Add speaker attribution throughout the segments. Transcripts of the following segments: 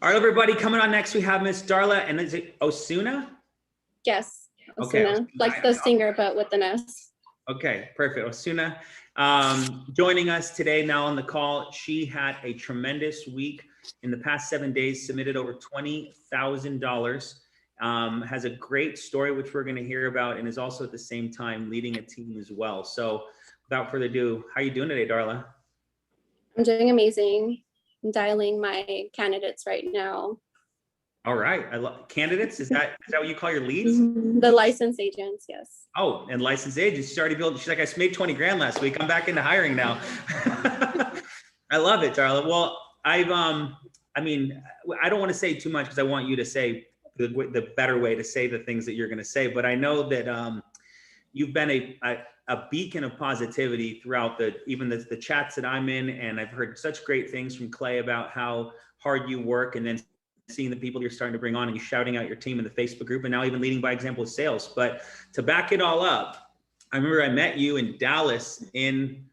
Speaker 1: All right, everybody, coming on next, we have Miss Darla, and is it Osuna?
Speaker 2: Yes,
Speaker 1: Okay,
Speaker 2: Osuna, like the singer, but with an S.
Speaker 1: Okay, perfect. Osuna joining us today now on the call. She had a tremendous week. In the past 7 days, submitted over $20,000. Has a great story, which we're going to hear about, and is also at the same time leading a team as well. So without further ado, how are you doing today, Darla?
Speaker 2: I'm doing amazing. I'm dialing my candidates right now.
Speaker 1: All right. I love candidates. Is that what you call your leads?
Speaker 2: The licensed agents, yes.
Speaker 1: Oh, and licensed agents. She's already built. She's like, I made 20 grand last week. I'm back into hiring now. I love it, Darla. Well, I mean, I don't want to say too much because I want you to say the better way to say the things that you're going to say. But I know that you've been a beacon of positivity throughout even the chats that I'm in, and I've heard such great things from Clay about how hard you work, and then seeing the people you're starting to bring on and you shouting out your team in the Facebook group, and now even leading by example with sales. But to back it all up, I remember I met you in Dallas in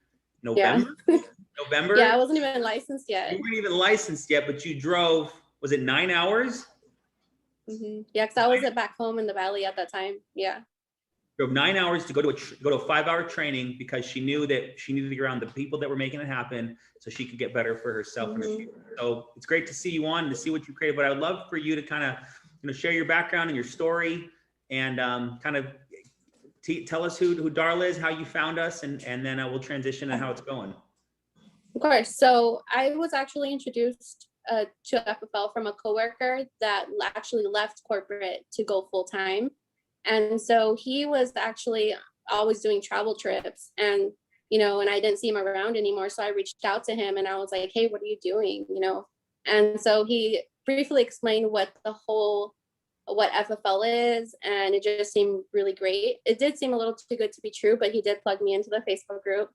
Speaker 1: November.
Speaker 2: Yeah.
Speaker 1: November.
Speaker 2: Yeah, I wasn't even licensed yet.
Speaker 1: You weren't even licensed yet, but you drove, was it 9 hours?
Speaker 2: Mm-hmm. Yeah, because I was back home in the Valley at that time. Yeah.
Speaker 1: Drove 9 hours to go to a 5-hour training because she knew that she needed to be around the people that were making it happen so she could get better for herself and her future. So it's great to see you on, to see what you created. But I would love for you to kind of share your background and your story, and kind of tell us who Darla is, how you found us, and then we'll transition to how it's going.
Speaker 2: Of course. So I was actually introduced to FFL from a coworker that actually left corporate to go full time. And so he was actually always doing travel trips, and and I didn't see him around anymore. So I reached out to him and I was like, hey, what are you doing? And so he briefly explained what FFL is, and it just seemed really great. It did seem a little too good to be true, but he did plug me into the Facebook group.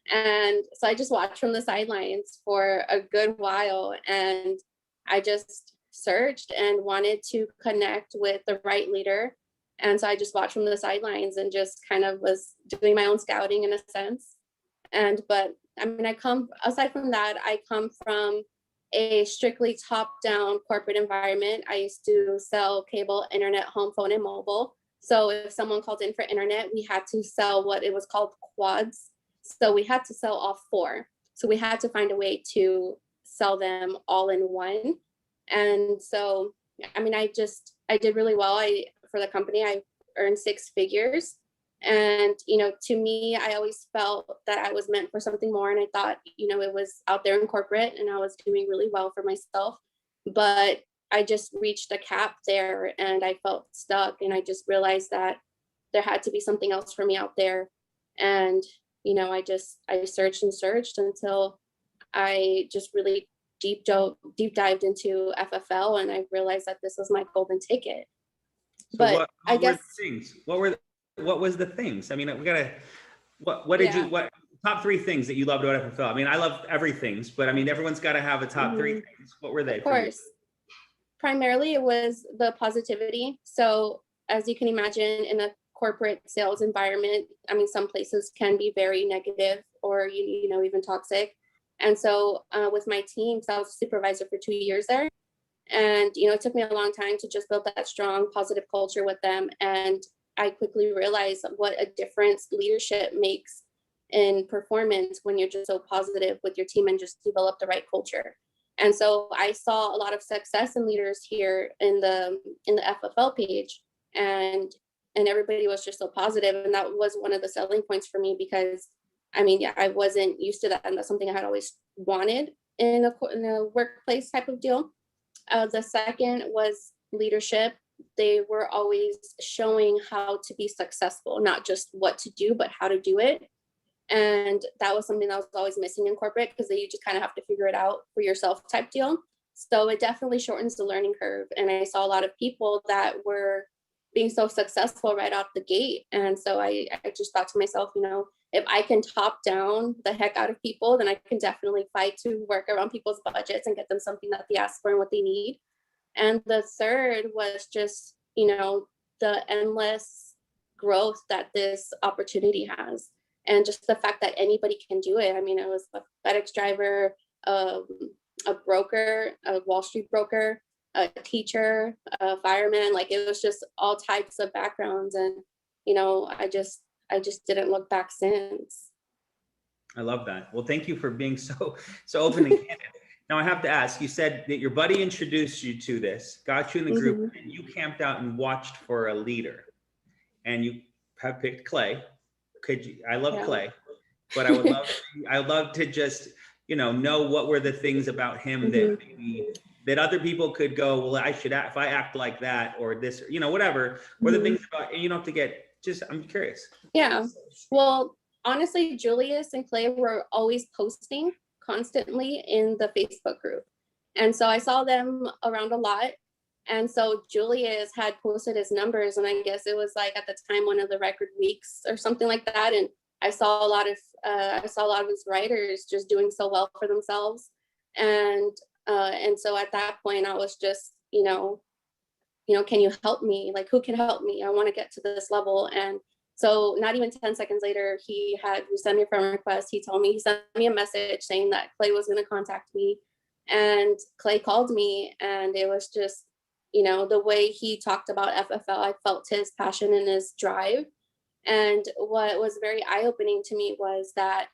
Speaker 2: And so I just watched from the sidelines for a good while, and I just searched and wanted to connect with the right leader. And so I just watched from the sidelines and just kind of was doing my own scouting in a sense. But I mean, aside from that, I come from a strictly top-down corporate environment. I used to sell cable, internet, home phone, and mobile. So if someone called in for internet, we had to sell what it was called quads. So we had to sell all 4. So we had to find a way to sell them all in one. And so, I mean, I did really well. For the company, I earned 6 figures. And, to me, I always felt that I was meant for something more. And I thought, it was out there in corporate and I was doing really well for myself. But I just reached a cap there and I felt stuck. And I just realized that there had to be something else for me out there. And, I searched and searched until I just really deep dived into FFL, and I realized that this was my golden ticket.
Speaker 1: So
Speaker 2: but
Speaker 1: I guess things. What was the things? I mean, what did you top 3 things that you loved about FFL? I mean, I love everything, but I mean, everyone's got to have a top 3 things. What were they?
Speaker 2: Of course. Primarily, it was the positivity. So as you can imagine, in a corporate sales environment, I mean, some places can be very negative or, even toxic. And so with my team, so I was a supervisor for 2 years there. And, it took me a long time to just build that strong, positive culture with them. And I quickly realized what a difference leadership makes in performance when you're just so positive with your team and just develop the right culture. And so I saw a lot of success in leaders here in the FFL page, and everybody was just so positive. And that was one of the selling points for me, because I mean, I wasn't used to that. And that's something I had always wanted in a workplace type of deal. The second was leadership. They were always showing how to be successful, not just what to do, but how to do it. And that was something that was always missing in corporate, because you just kind of have to figure it out for yourself type deal. So it definitely shortens the learning curve. And I saw a lot of people that were being so successful right off the gate. And so I just thought to myself, if I can top down the heck out of people, then I can definitely fight to work around people's budgets and get them something that they ask for and what they need. And the third was just, the endless growth that this opportunity has. And just the fact that anybody can do it. I mean, I was a FedEx driver, a broker, a Wall Street broker, a teacher, a fireman. Like it was just all types of backgrounds, and I just didn't look back since.
Speaker 1: I love that. Well, thank you for being so open and candid. Now I have to ask, you said that your buddy introduced you to this, got you in the group, and you camped out and watched for a leader, and you have picked Clay. I love Clay, but I'd love to just, know what were the things about him that maybe that other people could go, well, I should act, if I act like that, or this, whatever. What are the things about, and you don't have to get, I'm curious.
Speaker 2: Yeah. Well, honestly, Julius and Clay were always posting constantly in the Facebook group. And so I saw them around a lot. And so Julius had posted his numbers, and I guess it was like at the time one of the record weeks or something like that. And I saw a lot of his writers just doing so well for themselves. And so at that point I was just, can you help me? Like, who can help me? I want to get to this level. And so not even 10 seconds later, he sent me a friend request. He sent me a message saying that Clay was going to contact me. And Clay called me, and it was just, the way he talked about FFL, I felt his passion and his drive. And what was very eye-opening to me was that,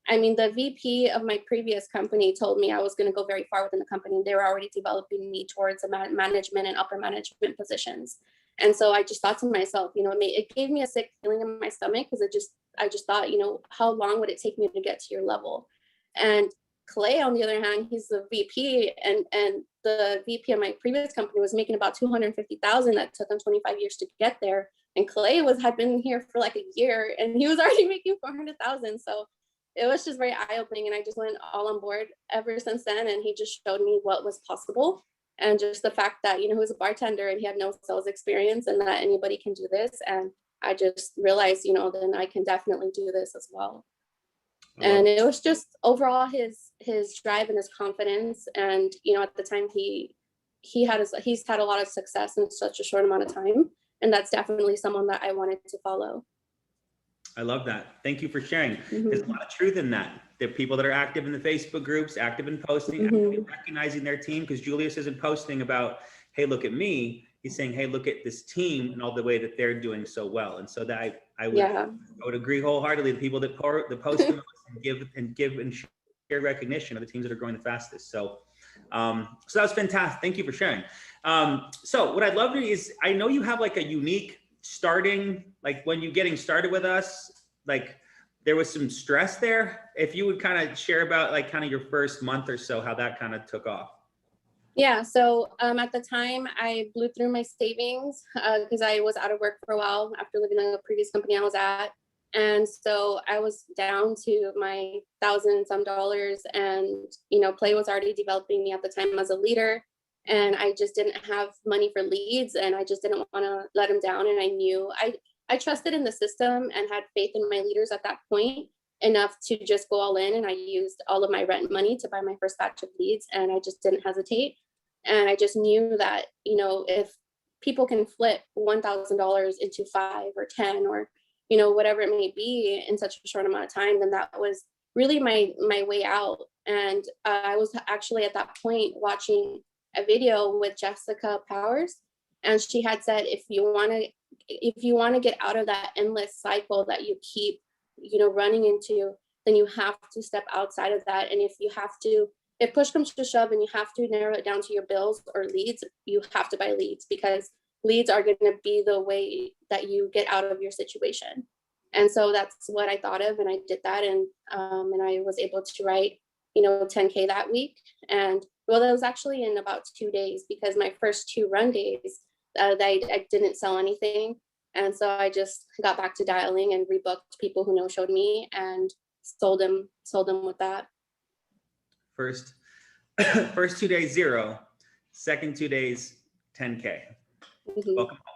Speaker 2: the VP of my previous company told me I was going to go very far within the company. They were already developing me towards management and upper management positions. And so I just thought to myself, it gave me a sick feeling in my stomach, because I just thought, how long would it take me to get to your level? And Clay, on the other hand, he's the VP, and the VP of my previous company was making about $250,000. That took him 25 years to get there. And Clay had been here for like a year, and he was already making $400,000. So it was just very eye-opening, and I just went all on board ever since then. And he just showed me what was possible. And just the fact that, he was a bartender and he had no sales experience, and that anybody can do this. And I just realized, then I can definitely do this as well. And it was just overall his drive and his confidence. And, at the time he's had a lot of success in such a short amount of time. And that's definitely someone that I wanted to follow.
Speaker 1: I love that. Thank you for sharing. There's a lot of truth in that. There are people that are active in the Facebook groups, active in posting, actively recognizing their team, because Julius isn't posting about, hey, look at me. He's saying, hey, look at this team and all the way that they're doing so well. And so that I would agree wholeheartedly. The people that post the most and give and share recognition of the teams that are growing the fastest. So that was fantastic. Thank you for sharing. So what I'd love to is, I know you have like a unique starting, like when you're getting started with us, like there was some stress there. If you would kind of share about like kind of your first month or so, how that kind of took off.
Speaker 2: Yeah. So at the time I blew through my savings because I was out of work for a while after leaving the previous company I was at. And so I was down to my $1,000 and some, and, Clay was already developing me at the time as a leader. And I just didn't have money for leads, and I just didn't want to let him down. And I knew I trusted in the system and had faith in my leaders at that point enough to just go all in. And I used all of my rent money to buy my first batch of leads, and I just didn't hesitate. And I just knew that, if people can flip $1,000 into 5 or 10 or, whatever it may be in such a short amount of time, then that was really my way out. And I was actually at that point watching a video with Jessica Powers, and she had said, if you want to get out of that endless cycle that you keep, running into, then you have to step outside of that. And if push comes to shove and you have to narrow it down to your bills or leads, you have to buy leads, because leads are going to be the way that you get out of your situation. And so that's what I thought of, and I did that, and I was able to write, 10K that week. And well, that was actually in about 2 days, because my first 2 run days, I didn't sell anything. And so I just got back to dialing and rebooked people who no-showed me and sold them with that.
Speaker 1: First 2 days, 0. Second 2 days, 10K.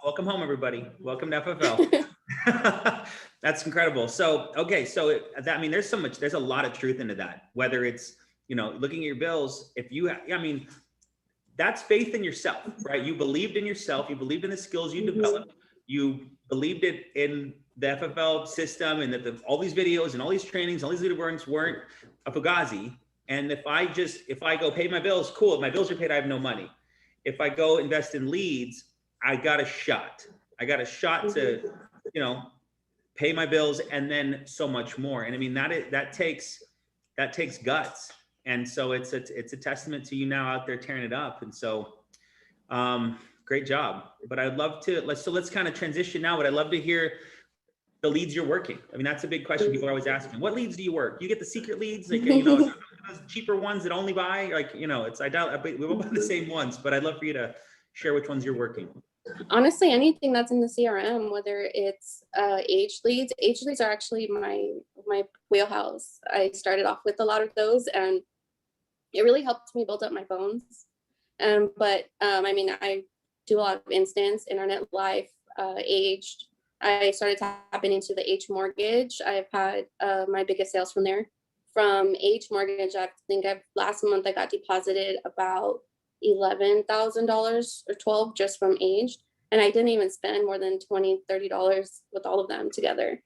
Speaker 1: Welcome home, everybody. Welcome to FFL. That's incredible. So, okay. So there's a lot of truth into that, whether it's, looking at your bills, that's faith in yourself, right? You believed in yourself. You believed in the skills you developed. You believed it in the FFL system, and that all these videos and all these trainings, all these leaderboards weren't a fugazi. And if I go pay my bills, cool. If my bills are paid, I have no money. If I go invest in leads, I got a shot. I got a shot to, pay my bills and then so much more. And I mean, that takes guts. And so it's a testament to you now out there tearing it up. And so, great job. But I'd love to, let's kind of transition now, but I'd love to hear the leads you're working. I mean, that's a big question people are always asking. What leads do you work? You get the secret leads, like, those cheaper ones that only buy, like, I doubt we won't buy the same ones, but I'd love for you to share which ones you're working.
Speaker 2: Honestly, anything that's in the CRM, whether it's age leads are actually my wheelhouse. I started off with a lot of those, and it really helped me build up my bones. But I mean, I do a lot of instance, internet life, aged. I started tapping into the H mortgage. I've had my biggest sales from there. From H mortgage, last month I got deposited about $11,000 or 12 just from Age, and I didn't even spend more than $20-$30 with all of them together.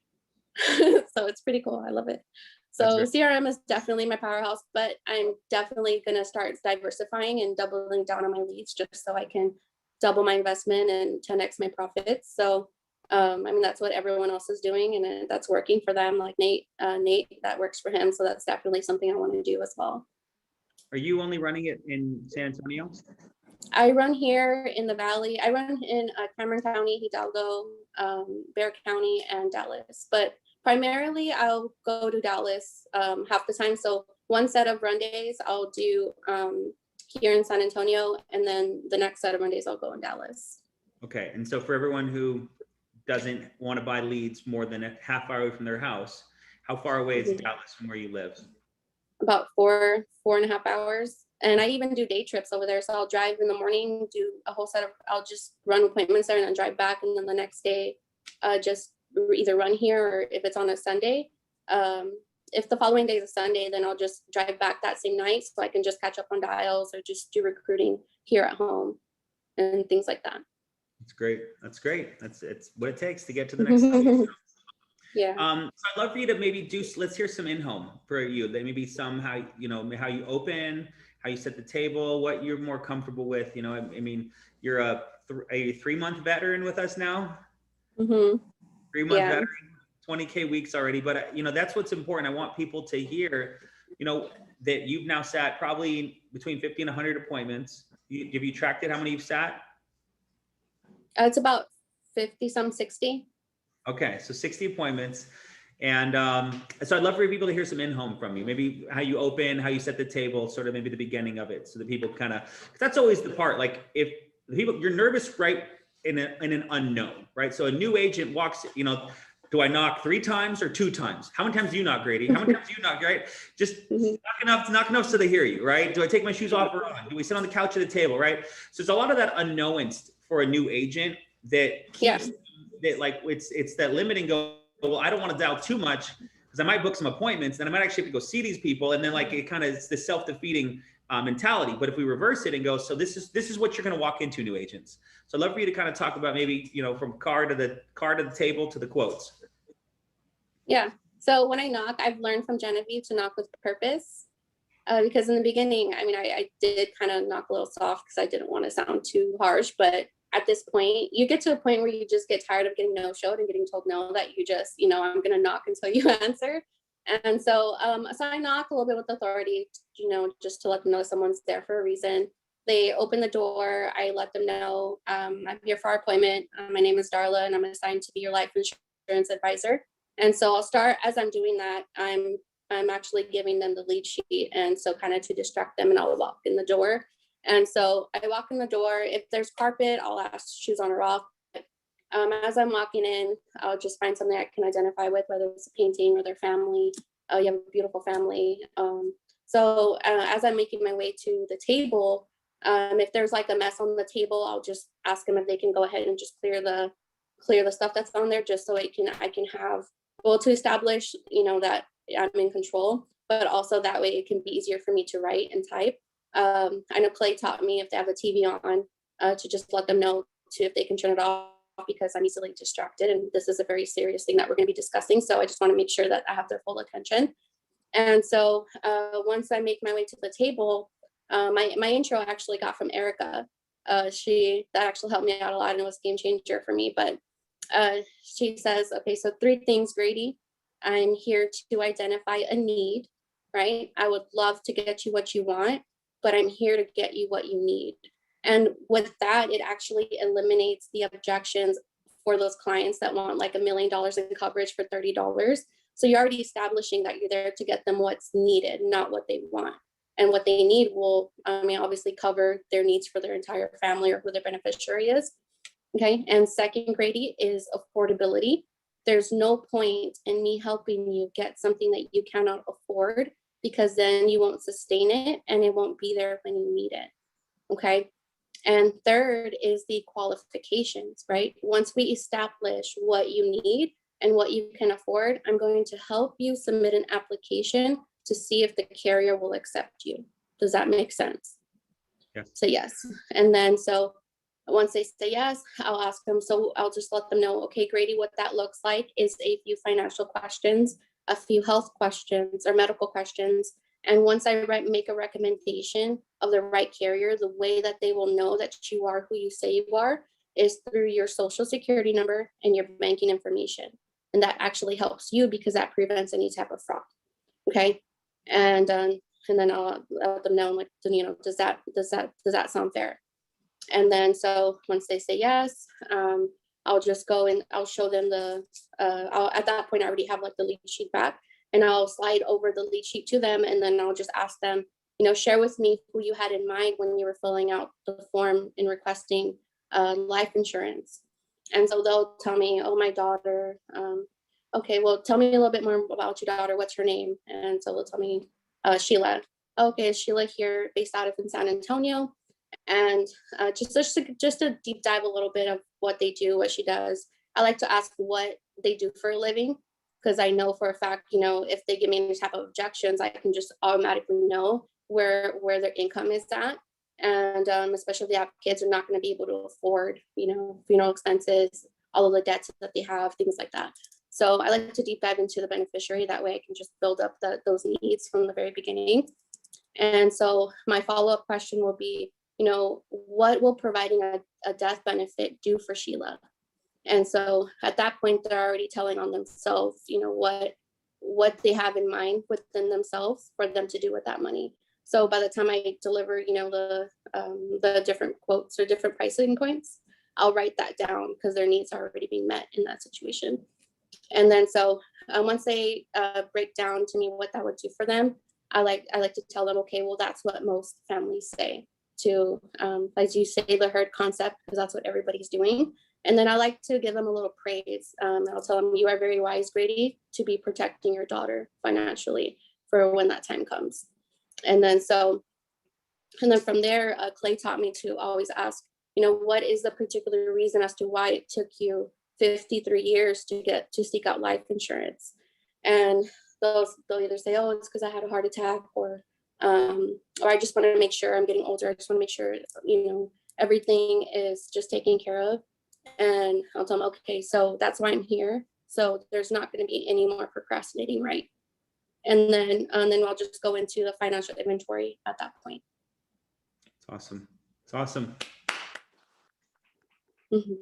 Speaker 2: So it's pretty cool. I love it. So CRM is definitely my powerhouse, but I'm definitely going to start diversifying and doubling down on my leads just so I can double my investment and 10x my profits. So I mean, that's what everyone else is doing, and that's working for them. Like Nate, that works for him. So that's definitely something I want to do as well.
Speaker 1: Are you only running it in San Antonio?
Speaker 2: I run here in the Valley. I run in Cameron County, Hidalgo, Bexar County, and Dallas. But primarily, I'll go to Dallas half the time. So one set of run days I'll do here in San Antonio, and then the next set of run days I'll go in Dallas.
Speaker 1: Okay, and so for everyone who doesn't want to buy leads more than a half hour away from their house, how far away is Dallas from where you live?
Speaker 2: About 4.5 hours. And I even do day trips over there. So I'll drive in the morning, do a whole set of, I'll just run appointments there and then drive back. And then the next day, just either run here, or if it's on a Sunday, if the following day is a Sunday, then I'll just drive back that same night so I can just catch up on dials or just do recruiting here at home and things like that.
Speaker 1: That's great. It's what it takes to get to the next level.
Speaker 2: Yeah.
Speaker 1: So I'd love for you to maybe let's hear some in-home for you. That maybe some how you open, how you set the table, what you're more comfortable with. I mean, you're a 3-month veteran with us now. 3-month veteran, 20K weeks already. But that's what's important. I want people to hear, that you've now sat probably between 50 and 100 appointments. Have you tracked it? How many you've sat?
Speaker 2: It's about 50, some 60.
Speaker 1: Okay, so 60 appointments. And so I'd love for people to hear some in-home from you, maybe how you open, how you set the table, sort of maybe the beginning of it. So that people that's always the part, like if the people, you're nervous, right, in an unknown, right? So a new agent walks, do I knock 3 times or 2 times? How many times do you knock, Grady? How many times do you knock, right? Just knock enough so they hear you, right? Do I take my shoes off or on? Do we sit on the couch at the table, right? So there's a lot of that unknowns for a new agent that keeps that, like, it's that limiting go, well, I don't want to dial too much because I might book some appointments, then I might actually have to go see these people. And then like it kind of, it's the self-defeating mentality. But if we reverse it and go, so this is what you're going to walk into, new agents. So I'd love for you to kind of talk about maybe, from card to the table to the quotes.
Speaker 2: Yeah. So when I knock, I've learned from Genevieve to knock with purpose. Because in the beginning, I mean, I did kind of knock a little soft because I didn't want to sound too harsh, but at this point, you get to a point where you just get tired of getting no-showed and getting told no, that you just, I'm going to knock until you answer. And so, so I knock a little bit with authority, just to let them know someone's there for a reason. They open the door. I let them know, I'm here for our appointment. My name is Darla, and I'm assigned to be your life insurance advisor. And so I'll start, as I'm doing that, I'm actually giving them the lead sheet. And so kind of to distract them, and I'll walk in the door. And so I walk in the door. If there's carpet, I'll ask shoes on or off. As I'm walking in, I'll just find something I can identify with, whether it's a painting or their family. You have a beautiful family. So as I'm making my way to the table, if there's like a mess on the table, I'll just ask them if they can go ahead and just clear the stuff that's on there, just so I can have, well, to establish, that I'm in control, but also that way it can be easier for me to write and type. I know Clay taught me, if they have a TV on, to just let them know if they can turn it off, because I'm easily distracted, and this is a very serious thing that we're going to be discussing. So I just want to make sure that I have their full attention. And so once I make my way to the table, my intro actually got from Erica. That actually helped me out a lot and it was a game changer for me. But she says, okay, so 3 things, Grady. I'm here to identify a need, right? I would love to get you what you want, but I'm here to get you what you need. And with that, it actually eliminates the objections for those clients that want like $1 million in coverage for $30. So you're already establishing that you're there to get them what's needed, not what they want. And what they need will, obviously cover their needs for their entire family or who their beneficiary is. Okay. And second, Grady, is affordability. There's no point in me helping you get something that you cannot afford, because then you won't sustain it and it won't be there when you need it. Okay. And third is the qualifications, right? Once we establish what you need and what you can afford, I'm going to help you submit an application to see if the carrier will accept you. Does that make sense?
Speaker 1: Yes.
Speaker 2: So yes. And then so once they say yes, I'll ask them. So I'll just let them know, okay, Grady, what that looks like is a few financial questions, a few health questions or medical questions. And once I make a recommendation of the right carrier, the way that they will know that you are who you say you are is through your social security number and your banking information. And that actually helps you because that prevents any type of fraud. Okay. And then I'll let them know, like, does that sound fair? And then so once they say yes, I'll just go and I'll show them at that point I already have like the lead sheet back, and I'll slide over the lead sheet to them, and then I'll just ask them, share with me who you had in mind when you were filling out the form and requesting life insurance. And so they'll tell me, oh, my daughter. Okay, well, tell me a little bit more about your daughter. What's her name? And so they'll tell me Sheila. Okay, Sheila here, based out of in San Antonio. And just to deep dive a little bit of what they do, what she does. I like to ask what they do for a living, because I know for a fact, if they give me any type of objections, I can just automatically know where their income is at. And especially if they have kids, are not going to be able to afford, funeral expenses, all of the debts that they have, things like that. So I like to deep dive into the beneficiary. That way I can just build up those needs from the very beginning. And so my follow-up question will be, what will providing a death benefit do for Sheila? And so at that point, they're already telling on themselves, what they have in mind within themselves for them to do with that money. So by the time I deliver, the different quotes or different pricing points, I'll write that down because their needs are already being met in that situation. And then so once they break down to me what that would do for them, I like to tell them, okay, well, that's what most families say to, as you say, the herd concept, because that's what everybody's doing. And then I like to give them a little praise. I'll tell them, you are very wise, Grady, to be protecting your daughter financially for when that time comes. And then from there, Clay taught me to always ask, what is the particular reason as to why it took you 53 years to seek out life insurance? And they'll either say, oh, it's because I had a heart attack, or I just want to make sure I'm getting older. I just want to make sure, everything is just taken care of. And I'll tell them, okay, so that's why I'm here. So there's not going to be any more procrastinating, right? And then I'll just go into the financial inventory at that point.
Speaker 1: It's awesome. It's awesome.
Speaker 2: Mm-hmm.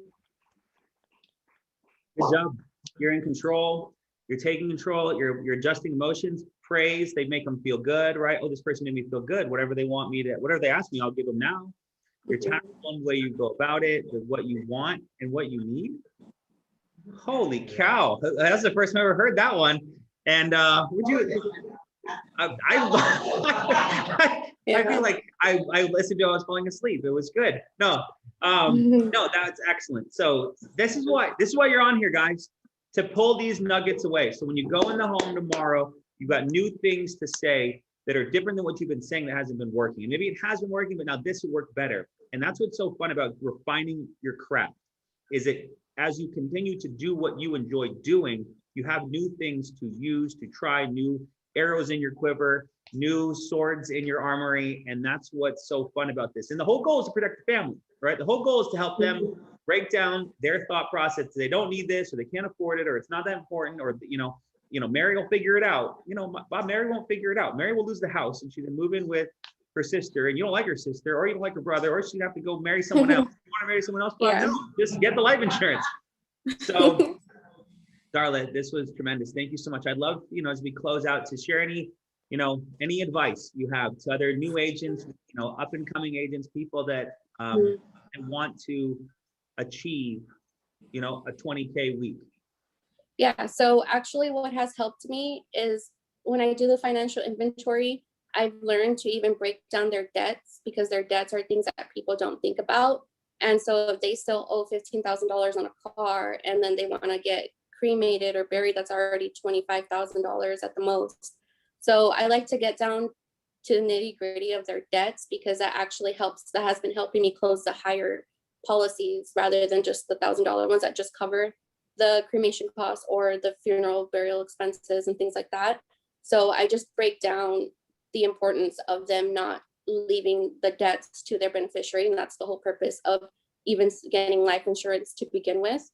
Speaker 1: Good job. You're in control. You're taking control. You're adjusting emotions. Praise. They make them feel good, right? Oh, this person made me feel good. Whatever they ask me, I'll give them now. You're tactful in the way you go about it, with what you want and what you need. Holy cow. That's the first time I've ever heard that one. And I feel like I listened to it, I was falling asleep. It was good. No, that's excellent. So this is why you're on here, guys, to pull these nuggets away. So when you go in the home tomorrow, you've got new things to say that are different than what you've been saying that hasn't been working. And maybe it has been working, but now this will work better. And that's what's so fun about refining your craft, is that as you continue to do what you enjoy doing, you have new things to use, to try, new arrows in your quiver, new swords in your armory. And that's what's so fun about this. And the whole goal is to protect the family, right? The whole goal is to help them break down their thought process. They don't need this, or they can't afford it, or it's not that important, or, Mary will figure it out. Bob, Mary won't figure it out. Mary will lose the house and she's gonna move in with her sister, and you don't like her sister, or you don't like her brother, or she'd have to go marry someone else. You want to marry someone else? Bob?
Speaker 2: Yeah.
Speaker 1: No, just get the life insurance. So, Darla, this was tremendous. Thank you so much. I'd love, as we close out, to share any advice you have to other new agents, up and coming agents, people that want to achieve, a 20K week.
Speaker 2: Yeah. So actually what has helped me is when I do the financial inventory, I've learned to even break down their debts, because their debts are things that people don't think about. And so if they still owe $15,000 on a car and then they want to get cremated or buried, that's already $25,000 at the most. So I like to get down to the nitty gritty of their debts, because that actually helps. That has been helping me close the higher policies rather than just the $1,000 ones that just cover the cremation costs or the funeral burial expenses and things like that. So I just break down the importance of them not leaving the debts to their beneficiary. And that's the whole purpose of even getting life insurance to begin with.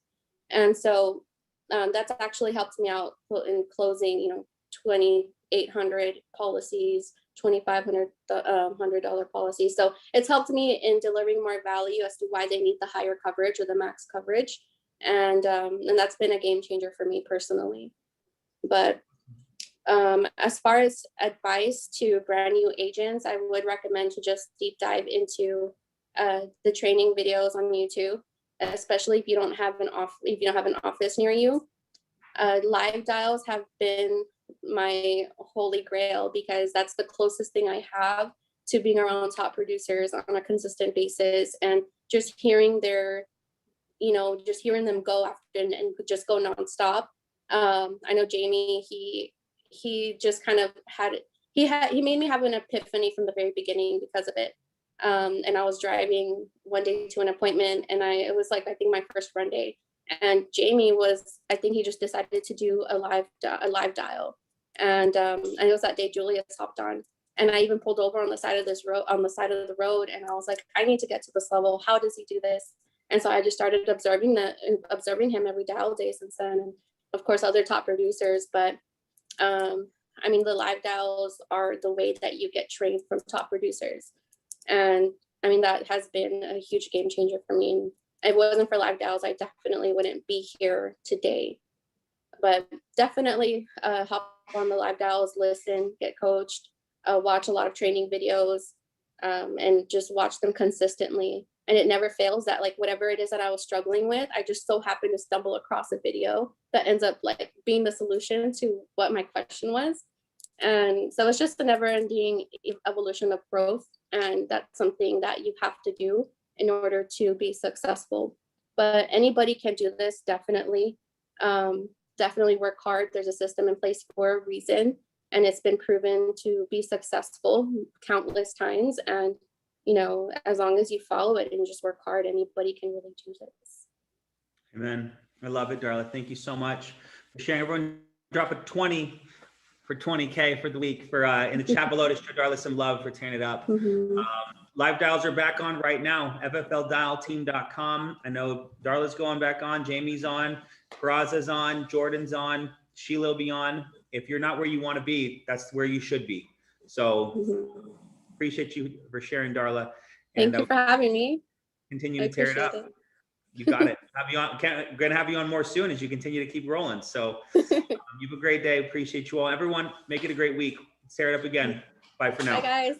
Speaker 2: And so that's actually helped me out in closing, $2,800 policies, $2,500 policies. So it's helped me in delivering more value as to why they need the higher coverage or the max coverage. And that's been a game changer for me personally. But as far as advice to brand new agents, I would recommend to just deep dive into the training videos on YouTube, especially if you don't have an office near you. Live dials have been my holy grail, because that's the closest thing I have to being around top producers on a consistent basis, and just hearing them go after and just go nonstop. I know Jamie, he just kind of he made me have an epiphany from the very beginning because of it. And I was driving one day to an appointment, and it was like, I think my first run day, and Jamie I think he just decided to do a live dial. And it was that day Julius hopped on, and I even pulled over on the side of the road, and I was like, I need to get to this level. How does he do this? And so I just started observing him every dial day since then, and of course other top producers. But the live dials are the way that you get trained from top producers. And that has been a huge game changer for me. If it wasn't for live dials, I definitely wouldn't be here today. But definitely hop on the live dials, listen, get coached, watch a lot of training videos, and just watch them consistently. And it never fails that, like, whatever it is that I was struggling with, I just so happened to stumble across a video that ends up like being the solution to what my question was. And so it's just a never-ending evolution of growth. And that's something that you have to do in order to be successful. But anybody can do this, definitely. Definitely work hard. There's a system in place for a reason, and it's been proven to be successful countless times. And as long as you follow it and just work hard, anybody can really do this.
Speaker 1: Amen. I love it, Darla. Thank you so much for sharing. Everyone, drop a 20 for 20K for the week for in the chat below to show Darla some love for tearing it up. Live dials are back on right now. FFLdialteam.com. I know Darla's going back on. Jamie's on. Peraza's on. Jordan's on. Sheila will be on. If you're not where you want to be, that's where you should be. So appreciate you for sharing, Darla.
Speaker 2: Thank you for having me.
Speaker 1: Continue to tear it up. You got it. Gonna have you on more soon as you continue to keep rolling. So you have a great day. Appreciate you all. Everyone, make it a great week. Let's tear it up again. Bye for now.
Speaker 2: Bye, guys.